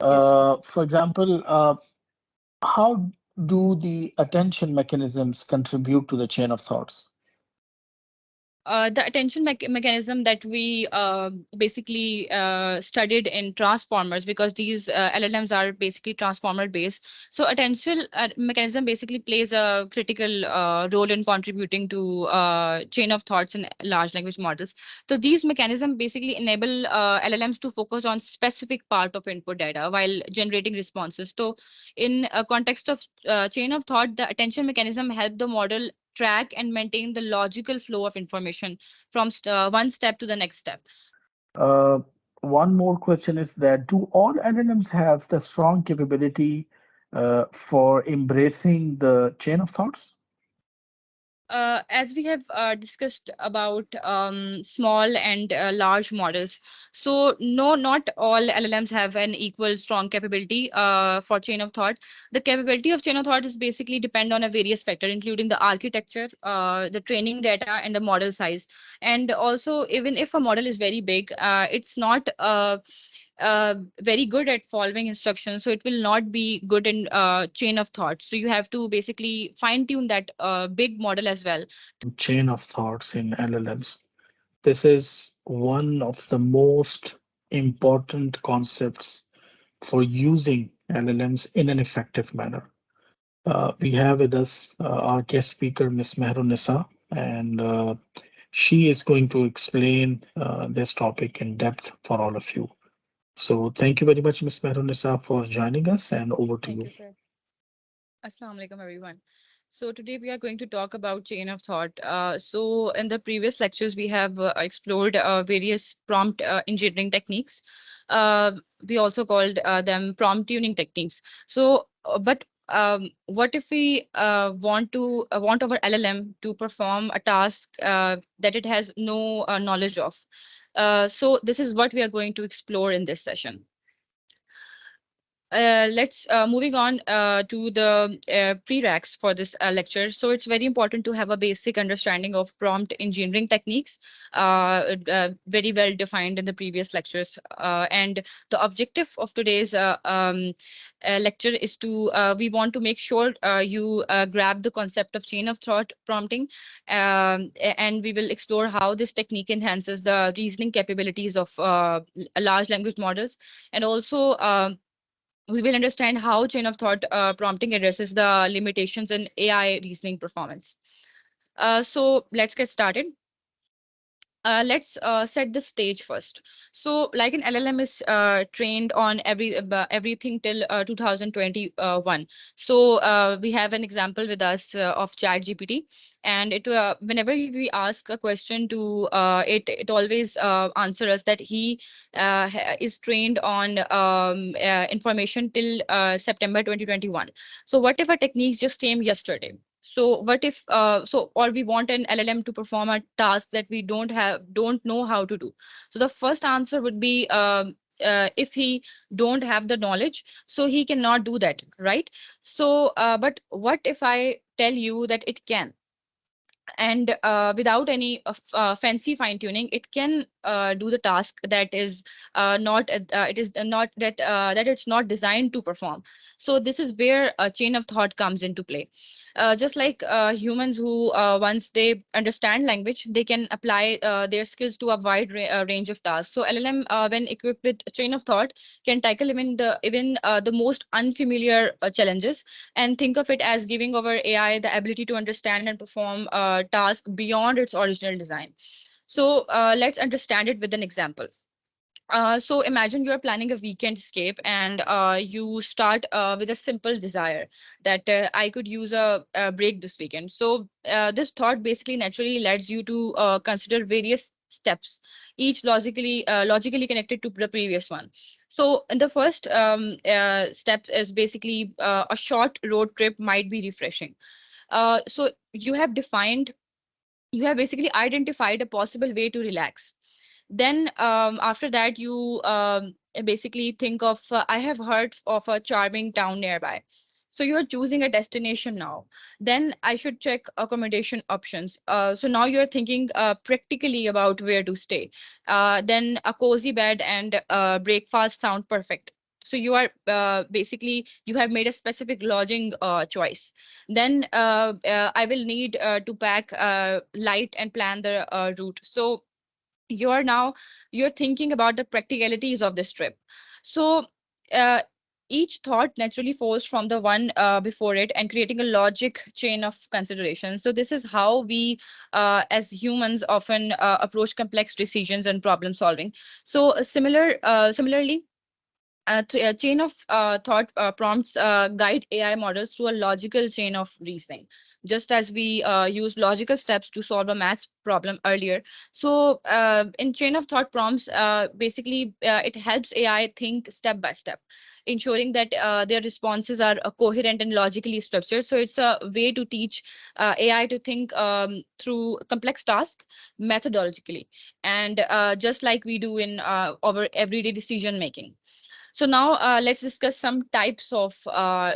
Yes, sir. For example, how do the attention mechanisms contribute to the chain of thoughts? The attention mechanism that we basically studied in transformers, because these LLMs are basically transformer based. So attention mechanism basically plays a critical role in contributing to chain of thoughts in large language models. So these mechanisms basically enable LLMs to focus on specific part of input data while generating responses. So in a context of chain of thought, the attention mechanism help the model track and maintain the logical flow of information from one step to the next step. Uh, One more question is that do all LLMs have the strong capability for embracing the chain of thoughts? As we have discussed about small and large models, so no, not all LLMs have an equal strong capability for chain of thought. The capability of chain of thought is basically depend on a various factor, including the architecture, the training data, and the model size. And also, even if a model is very big, it's not very good at following instructions, so it will not be good in chain of thought. So you have to basically fine tune that big model as well. Chain of thoughts in LLMs. This is one of the most important concepts for using LLMs in an effective manner. We have with us our guest speaker, Ms. Mehrunisa, and she is going to explain this topic in depth for all of you. So thank you very much, Ms. Mehrunisa, for joining us, and over to Thank you. you, sir. Assalamu alaikum, everyone. So today we are going to talk about chain of thought. So in the previous lectures, we have explored various prompt engineering techniques. Uh, we also called them prompt tuning techniques. So, but what if we want our LLM to perform a task that it has no knowledge of? So this is what we are going to explore in this session. Let's moving on to the prereqs for this lecture. So it's very important to have a basic understanding of prompt engineering techniques, very well defined in the previous lectures. And the objective of today's lecture is to we want to make sure you grab the concept of chain of thought prompting, and we will explore how this technique enhances the reasoning capabilities of large language models, and also we will understand how chain of thought prompting addresses the limitations in AI reasoning performance. So let's get started. Let's set the stage first. So, like an LLM is trained on everything till 2021. So we have an example with us of ChatGPT, and it whenever we ask a question to it always answer us that he is trained on information till September 2021. So, what if a technique just came yesterday? So what if or we want an LLM to perform a task that we don't know how to do. So the first answer would be if he don't have the knowledge, so he cannot do that, right? So but what if I tell you that it can? And without any fancy fine tuning, it can do the task that is not it is not that it's not designed to perform. So this is where a chain of thought comes into play. Just like humans who once they understand language, they can apply their skills to a wide range of tasks. So LLM, when equipped with a chain of thought, can tackle even the most unfamiliar challenges, and think of it as giving our AI the ability to understand and perform a task beyond its original design. So let's understand it with an example. So imagine you're planning a weekend escape, and you start with a simple desire that I could use a break this weekend. So this thought basically naturally leads you to consider various steps, each logically connected to the previous one. So in the first step is basically a short road trip might be refreshing. So you have basically identified a possible way to relax. Then after that you basically think of I have heard of a charming town nearby. So you're choosing a destination now. Then I should check accommodation options. So now you're thinking practically about where to stay. Then a cozy bed and breakfast sound perfect. So you are basically you have made a specific lodging choice. Then I will need to pack light and plan the route. So you're now you're thinking about the practicalities of this trip. So uh, each thought naturally flows from the one before it and creating a logic chain of consideration. So this is how we as humans often approach complex decisions and problem solving. So similarly, a chain of thought prompts guide AI models through a logical chain of reasoning, just as we used logical steps to solve a maths problem earlier. So, in chain of thought prompts, basically, it helps AI think step by step, ensuring that their responses are coherent and logically structured. So, it's a way to teach AI to think through complex tasks methodologically, and just like we do in our everyday decision making. So now let's discuss some types of uh,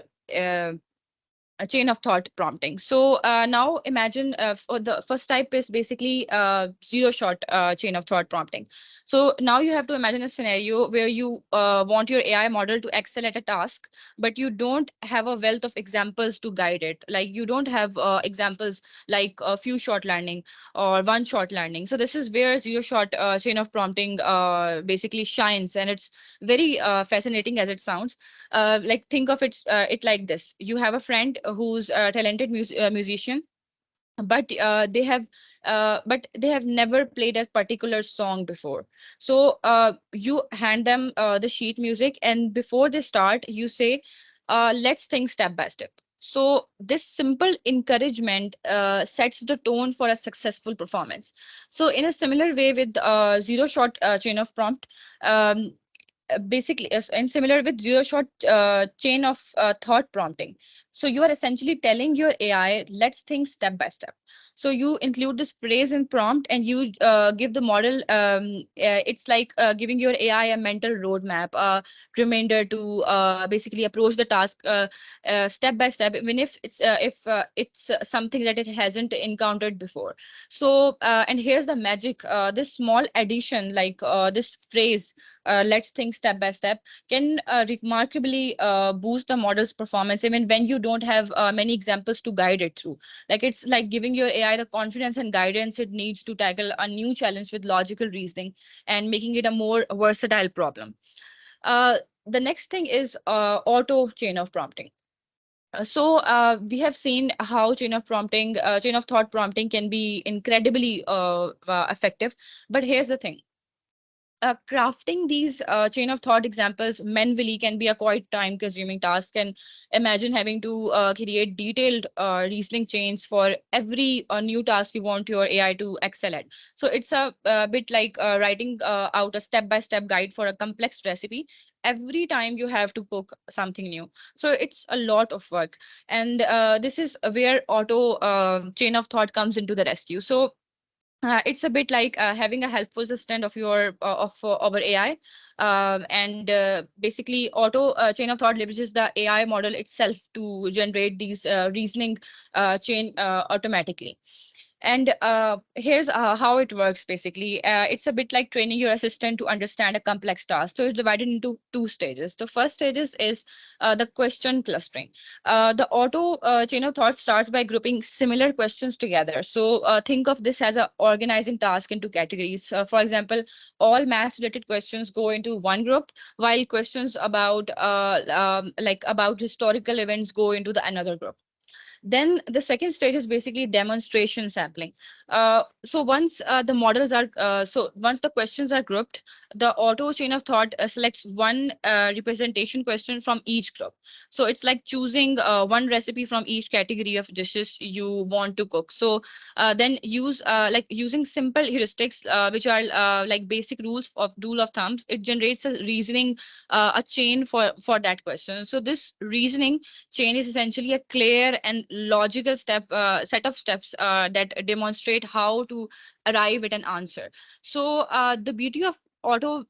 a chain of thought prompting. So now imagine for the first type is basically zero shot chain of thought prompting. So now you have to imagine a scenario where you want your AI model to excel at a task, but you don't have a wealth of examples to guide it. Like you don't have examples like a few shot learning or one shot learning. So this is where zero shot chain of prompting basically shines, and it's very fascinating as it sounds. Like think of it like this: you have a friend who's a talented musician, but they have never played a particular song before. So you hand them the sheet music, and before they start you say, let's think step by step. So this simple encouragement sets the tone for a successful performance. So in a similar way with zero shot chain of prompt, um, basically and similar with zero shot chain of thought prompting. So you are essentially telling your AI, let's think step by step. So you include this phrase in prompt, and you give the model it's like giving your AI a mental roadmap, a reminder to basically approach the task step by step, even if it's something that it hasn't encountered before. So and here's the magic: this small addition, like this phrase, let's think step by step, can remarkably boost the model's performance even when you don't have many examples to guide it through. Like it's like giving your AI the confidence and guidance it needs to tackle a new challenge with logical reasoning and making it a more versatile problem. Uh, the next thing is auto chain of prompting. So we have seen how chain of thought prompting can be incredibly effective. But here's the thing: crafting these chain of thought examples manually can be a quite time consuming task. And imagine having to create detailed reasoning chains for every new task you want your AI to excel at. So it's a bit like writing out a step by step guide for a complex recipe every time you have to cook something new. So it's a lot of work. And this is where auto chain of thought comes into the rescue. So it's a bit like having a helpful assistant of our AI, and basically auto chain of thought leverages the AI model itself to generate these reasoning chain automatically. And here's how it works basically. It's a bit like training your assistant to understand a complex task. So it's divided into two stages. The first stages is the question clustering. The auto chain of thought starts by grouping similar questions together. So think of this as a organizing task into categories. For example, all maths related questions go into one group, while questions about like about historical events go into the another group. Then the second stage is basically demonstration sampling. So once the questions are grouped, the auto chain of thought selects one representation question from each group. So it's like choosing one recipe from each category of dishes you want to cook. So then use like using simple heuristics, which are like basic rule of thumbs. It generates a reasoning, a chain for that question. So this reasoning chain is essentially a clear and logical set of steps that demonstrate how to arrive at an answer. So the beauty of auto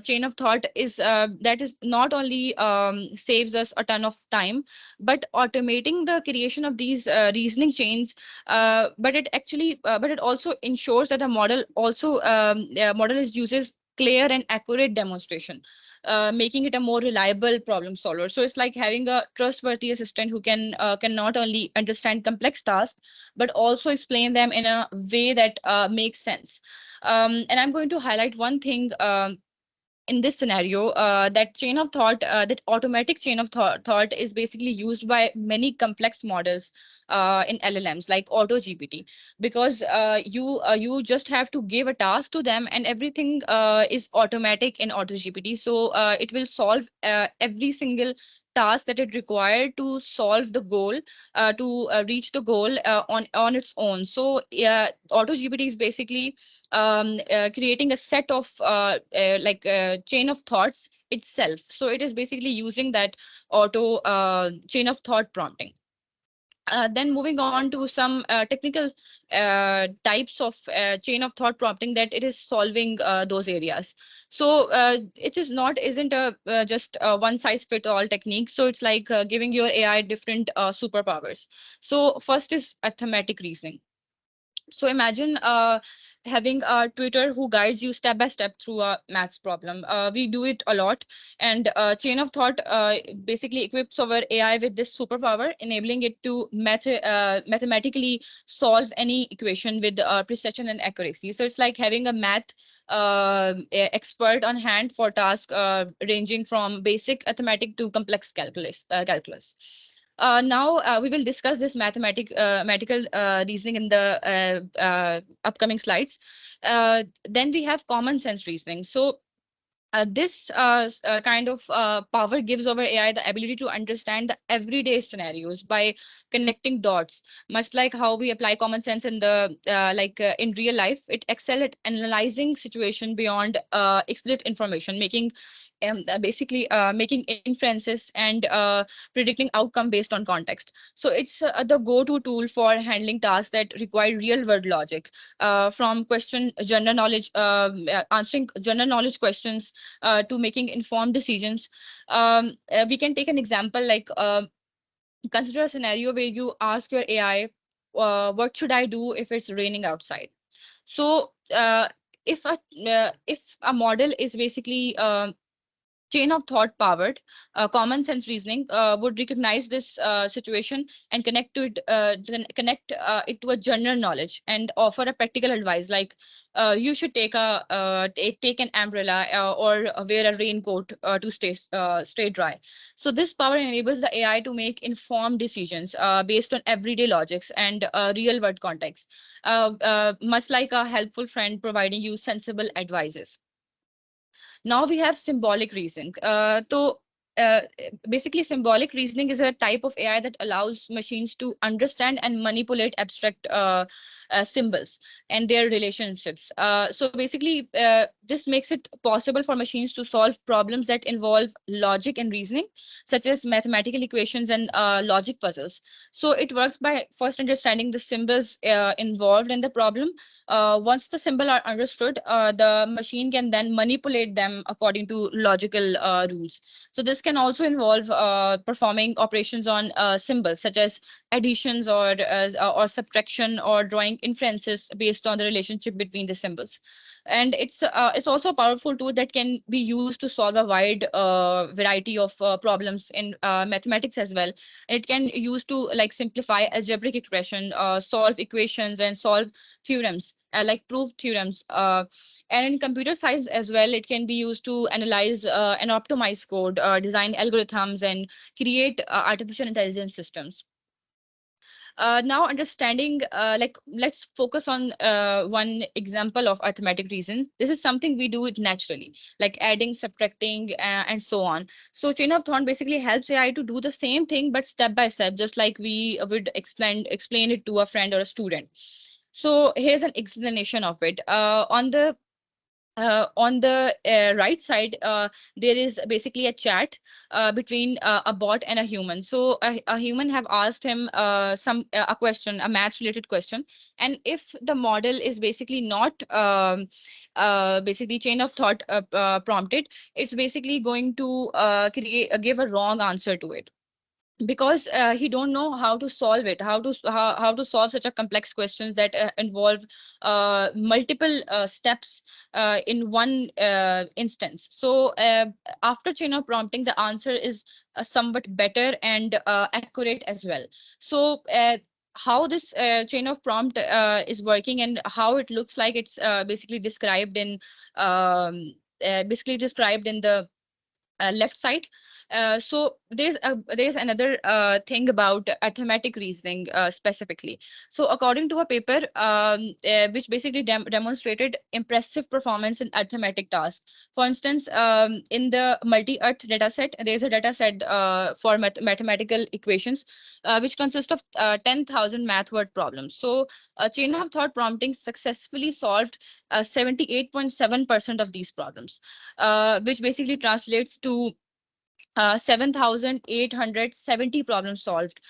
chain of thought is that is not only saves us a ton of time, but automating the creation of these reasoning chains, but it also ensures that the model is uses clear and accurate demonstration. making it a more reliable problem solver. So it's like having a trustworthy assistant who can not only understand complex tasks but also explain them in a way that makes sense. And I'm going to highlight one thing. In this scenario, that chain of thought, that automatic chain of thought is basically used by many complex models in LLMs like Auto GPT, because you just have to give a task to them and everything is automatic in Auto GPT. So it will solve every single task that it required to solve the goal, to reach the goal on its own. So Auto GPT is basically creating a set of chain of thoughts itself. So it is basically using that auto chain of thought prompting. Then moving on to some technical types of chain of thought prompting that it is solving those areas. So it is not isn't a just a one size fit all technique. So it's like giving your AI different superpowers. So first is thematic reasoning. So imagine having a tutor who guides you step by step through a maths problem. We do it a lot, and chain of thought basically equips our AI with this superpower, enabling it to mathematically solve any equation with precision and accuracy. So it's like having a math expert on hand for tasks ranging from basic arithmetic to complex calculus. Now we will discuss this mathematical reasoning in the upcoming slides. Then we have common sense reasoning. So this kind of power gives our AI the ability to understand the everyday scenarios by connecting dots. Much like how we apply common sense in the in real life, it excel at analyzing situation beyond explicit information, making basically making inferences and predicting outcome based on context. So it's the go-to tool for handling tasks that require real-world logic, from question general knowledge, answering general knowledge questions to making informed decisions. We can take an example like consider a scenario where you ask your AI, what should I do if it's raining outside? So if a model is basically chain of thought powered, common sense reasoning would recognize this situation and connect it to a general knowledge and offer a practical advice like you should take an umbrella or wear a raincoat to stay dry. So this power enables the AI to make informed decisions based on everyday logics and real world context, much like a helpful friend providing you sensible advices. Now we have symbolic reasoning. Uh, Basically, symbolic reasoning is a type of AI that allows machines to understand and manipulate abstract symbols and their relationships. So basically, this makes it possible for machines to solve problems that involve logic and reasoning, such as mathematical equations and logic puzzles. So it works by first understanding the symbols involved in the problem. Once the symbol are understood, the machine can then manipulate them according to logical rules. So this can also involve performing operations on symbols such as additions or subtraction or drawing inferences based on the relationship between the symbols. And it's also a powerful tool that can be used to solve a wide variety of problems in mathematics as well. It can use to like simplify algebraic expression, solve equations, and solve theorems, like prove theorems. And in computer science as well, it can be used to analyze and optimize code, design algorithms, and create artificial intelligence systems. Now understanding, let's focus on one example of arithmetic reason. This is something we do it naturally, like adding, subtracting, and so on. So chain of thought basically helps AI to do the same thing, but step by step, just like we would explain it to a friend or a student. So here's an explanation of it. On the right side, there is basically a chat between a bot and a human. So a human have asked him a question, a maths related question, and if the model is basically not basically chain of thought prompted, it's basically going to create give a wrong answer to it. because he don't know how to solve it, how to solve such a complex questions that involve multiple steps in one instance. So after chain of prompting, the answer is somewhat better and accurate as well. So how this chain of prompt is working and how it looks like, it's basically described in the left side. So there's another thing about arithmetic reasoning specifically. So according to a paper which basically demonstrated impressive performance in arithmetic tasks. For instance, in the multi-earth data set, there's a data set for mathematical equations which consist of 10,000 math word problems. So chain of thought prompting successfully solved 78.7% of these problems, which basically translates to 7,870 problems solved.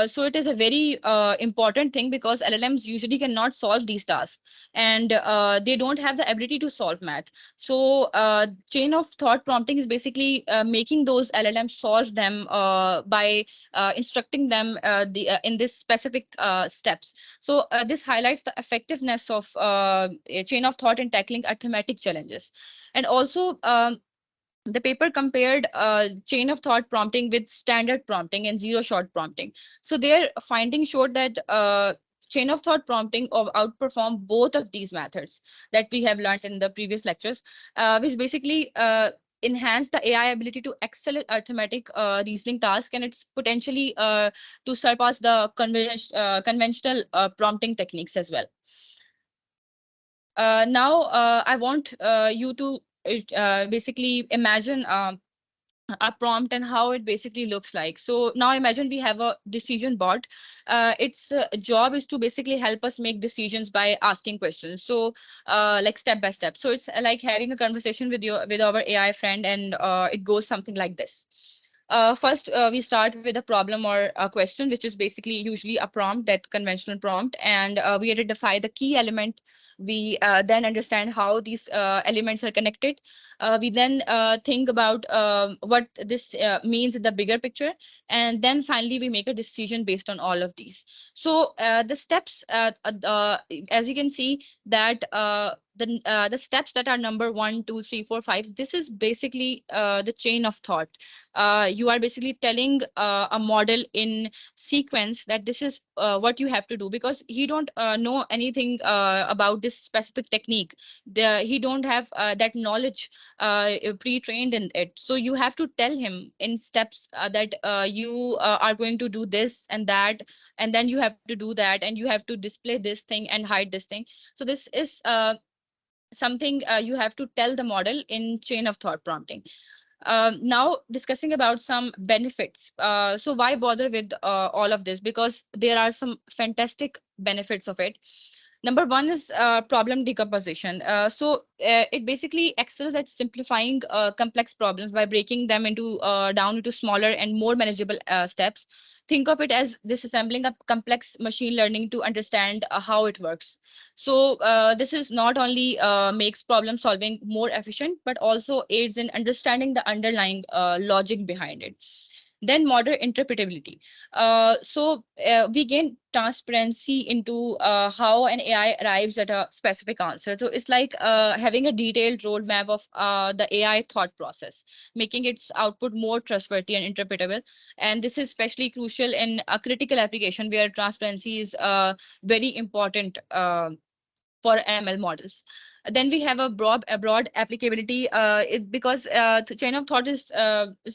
So it is a very important thing because LLMs usually cannot solve these tasks, and they don't have the ability to solve math. So chain of thought prompting is basically making those LLMs solve them by instructing them in this specific steps. So this highlights the effectiveness of a chain of thought in tackling arithmetic challenges. And also, the paper compared chain of thought prompting with standard prompting and zero shot prompting. So their findings showed that chain of thought prompting outperform both of these methods that we have learned in the previous lectures, which basically enhance the AI ability to excel at arithmetic reasoning task, and it's potentially to surpass the conventional prompting techniques as well. Now, I want you to basically imagine a prompt and how it basically looks like. So now imagine we have a decision bot. Its job is to basically help us make decisions by asking questions. So like step by step. So it's like having a conversation with our AI friend, and it goes something like this. First, we start with a problem or a question, which is basically usually a prompt, that conventional prompt, and we identify the key element. We then understand how these elements are connected. We then think about what this means in the bigger picture, and then finally we make a decision based on all of these. So the steps, as you can see, that the steps that are number 1, 2, 3, 4, 5, this is basically the chain of thought. You are basically telling a model in sequence that this is what you have to do, because he don't know anything about this specific technique. He don't have that knowledge pre-trained in it. So you have to tell him in steps that you are going to do this and that, and then you have to do that, and you have to display this thing and hide this thing. So this is something you have to tell the model in chain of thought prompting. Now discussing about some benefits. So why bother with all of this? Because there are some fantastic benefits of it. Number one is problem decomposition. It basically excels at simplifying complex problems by breaking them into down into smaller and more manageable steps. Think of it as disassembling a complex machine learning to understand how it works. So this is not only makes problem solving more efficient, but also aids in understanding the underlying logic behind it. Then modern interpretability. We gain transparency into how an AI arrives at a specific answer. So it's like having a detailed roadmap of the AI thought process, making its output more trustworthy and interpretable. And this is especially crucial in a critical application where transparency is very important. For ML models. Then we have a broad applicability, because chain of thought is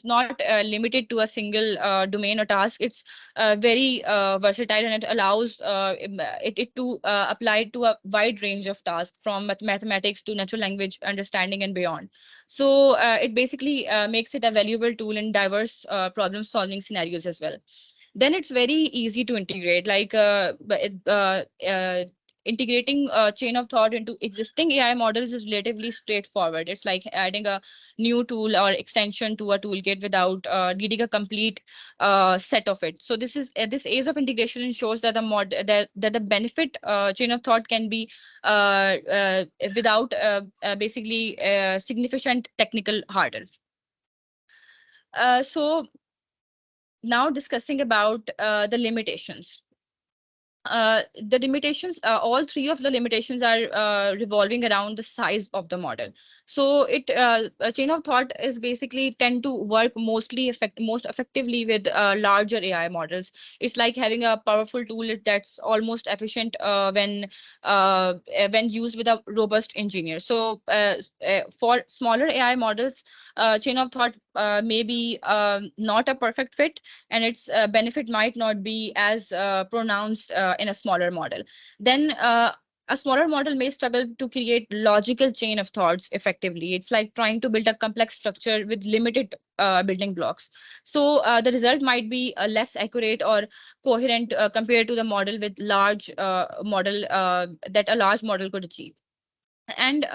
not limited to a single domain or task. It's very versatile, and it allows it to apply to a wide range of tasks, from mathematics to natural language understanding and beyond. So it basically makes it a valuable tool in diverse problem solving scenarios as well. Then it's very easy to integrate, like integrating a chain of thought into existing AI models is relatively straightforward. It's like adding a new tool or extension to a toolkit without needing a complete set of it. So this ease of integration ensures that that the benefit chain of thought can be without basically significant technical hurdles. So Now discussing about the limitations. The limitations, all three of the limitations are revolving around the size of the model. So a chain of thought is basically tend to work most effectively with larger AI models. It's like having a powerful tool that's almost efficient when used with a robust engineer. So for smaller AI models, chain of thought may be not a perfect fit, and its benefit might not be as pronounced in a smaller model. Then a smaller model may struggle to create logical chain of thoughts effectively. It's like trying to build a complex structure with limited building blocks. So the result might be less accurate or coherent compared to the model with large model that a large model could achieve. And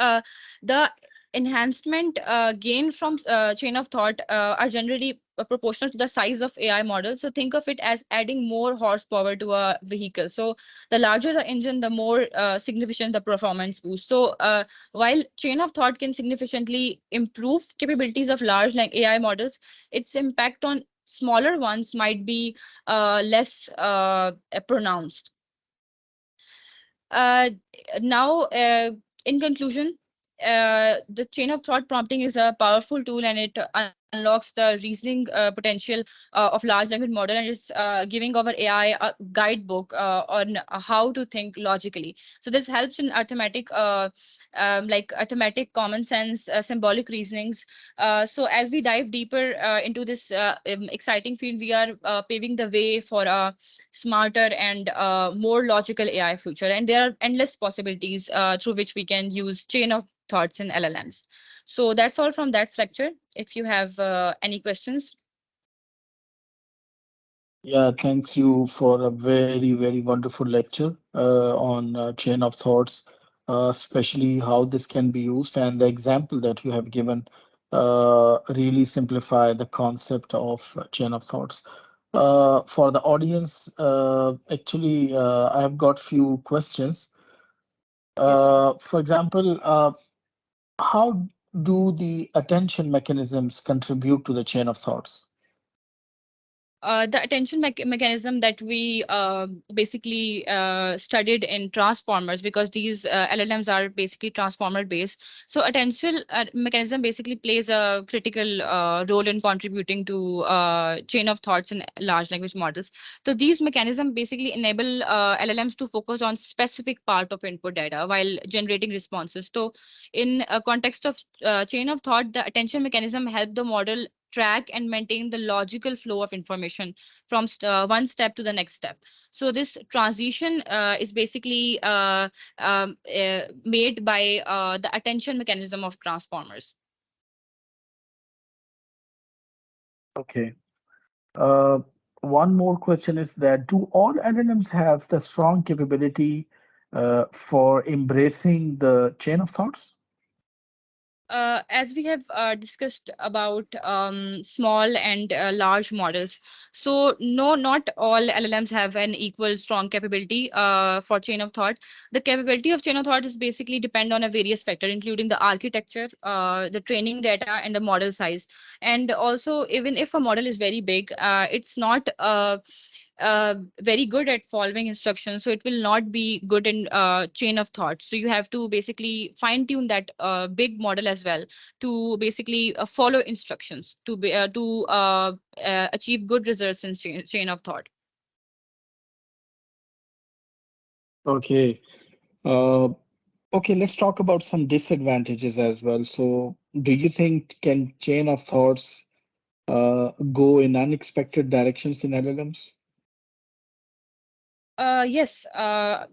the enhancement gained from chain of thought are generally proportional to the size of AI models. So think of it as adding more horsepower to a vehicle. So the larger the engine, the more significant the performance boost. So while chain of thought can significantly improve capabilities of large like AI models, its impact on smaller ones might be less pronounced. Uh, Now, in conclusion, the chain of thought prompting is a powerful tool, and it unlocks the reasoning potential of large language model, and it's giving our AI a guidebook on how to think logically. So this helps in arithmetic, common sense, symbolic reasonings. So as we dive deeper into this exciting field, we are paving the way for a smarter and more logical AI future. And there are endless possibilities through which we can use chain of thoughts in LLMs. So that's all from that lecture. If you have any questions. Yeah, thanks you for a very, very wonderful lecture on chain of thoughts, especially how this can be used, and the example that you have given really simplify the concept of chain of thoughts. For the audience, actually, I have got few questions. Yes. For example, how do the attention mechanisms contribute to the chain of thoughts? The attention mechanism that we basically studied in transformers, because these LLMs are basically transformer based. So attention mechanism basically plays a critical role in contributing to chain of thoughts in large language models. So these mechanisms basically enable LLMs to focus on specific part of input data while generating responses. So in a context of chain of thought, the attention mechanism help the model track and maintain the logical flow of information from one step to the next step. So this transition is basically made by the attention mechanism of transformers. Okay. Uh, One more question is that do all LLMs have the strong capability for embracing the chain of thoughts? As we have discussed about small and large models, so no, not all LLMs have an equal strong capability for chain of thought. The capability of chain of thought is basically depend on a various factor, including the architecture, the training data, and the model size. And also, even if a model is very big, it's not very good at following instructions, so it will not be good in chain of thought. So you have to basically fine tune that big model as well to basically follow instructions to achieve good results in chain of thought. Okay. Uh, okay, let's talk about some disadvantages as well. So, do you think can chain of thoughts go in unexpected directions in LLMs? Yes,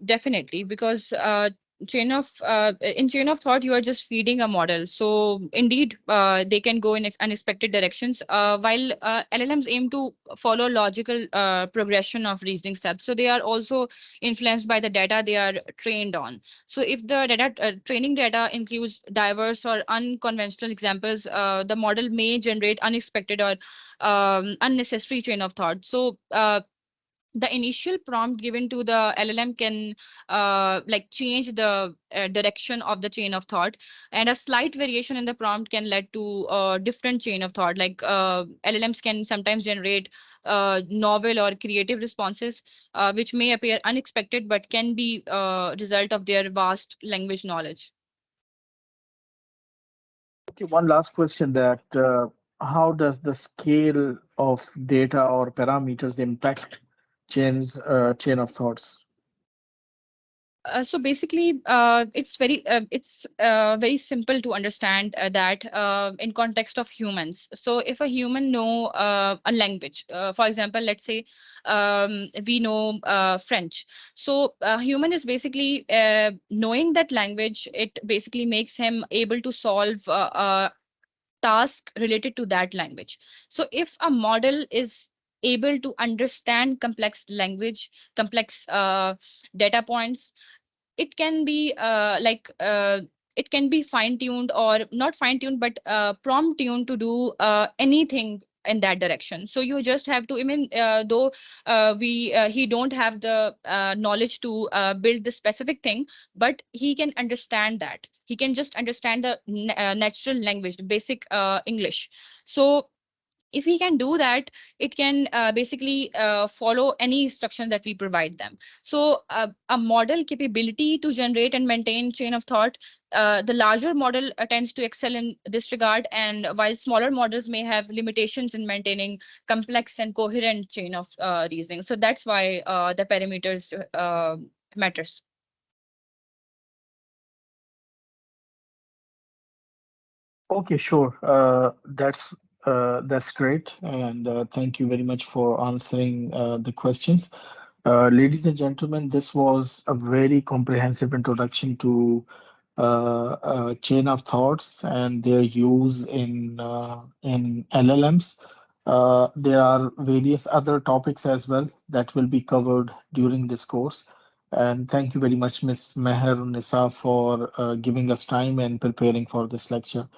definitely, because in chain of thought, you are just feeding a model. So indeed, they can go in unexpected directions. While LLMs aim to follow logical progression of reasoning steps, so they are also influenced by the data they are trained on. So if the data training data includes diverse or unconventional examples, the model may generate unexpected or unnecessary chain of thought. So The initial prompt given to the LLM can like change the direction of the chain of thought, and a slight variation in the prompt can lead to a different chain of thought. Like LLMs can sometimes generate novel or creative responses, which may appear unexpected but can be result of their vast language knowledge. Okay, one last question that how does the scale of data or parameters impact chain of thoughts? So basically, it's very simple to understand that in context of humans. So if a human know a language, for example, let's say we know French. So human is basically knowing that language. It basically makes him able to solve task related to that language. So if a model is able to understand complex language, complex data points, it can be it can be fine tuned, or not fine tuned but prompt tuned to do anything in that direction. So you just have to, I mean, though we he don't have the knowledge to build the specific thing, but he can understand that. He can just understand the natural language, the basic English. So if we can do that, it can basically follow any instruction that we provide them. So a model capability to generate and maintain chain of thought, the larger model tends to excel in this regard, and while smaller models may have limitations in maintaining complex and coherent chain of reasoning. So that's why the parameters matters. Okay, sure. That's great, and thank you very much for answering the questions. Ladies and gentlemen, this was a very comprehensive introduction to chain of thoughts and their use in LLMs. There are various other topics as well that will be covered during this course. And thank you very much, Ms. Meher Nisa, for giving us time and preparing for this lecture.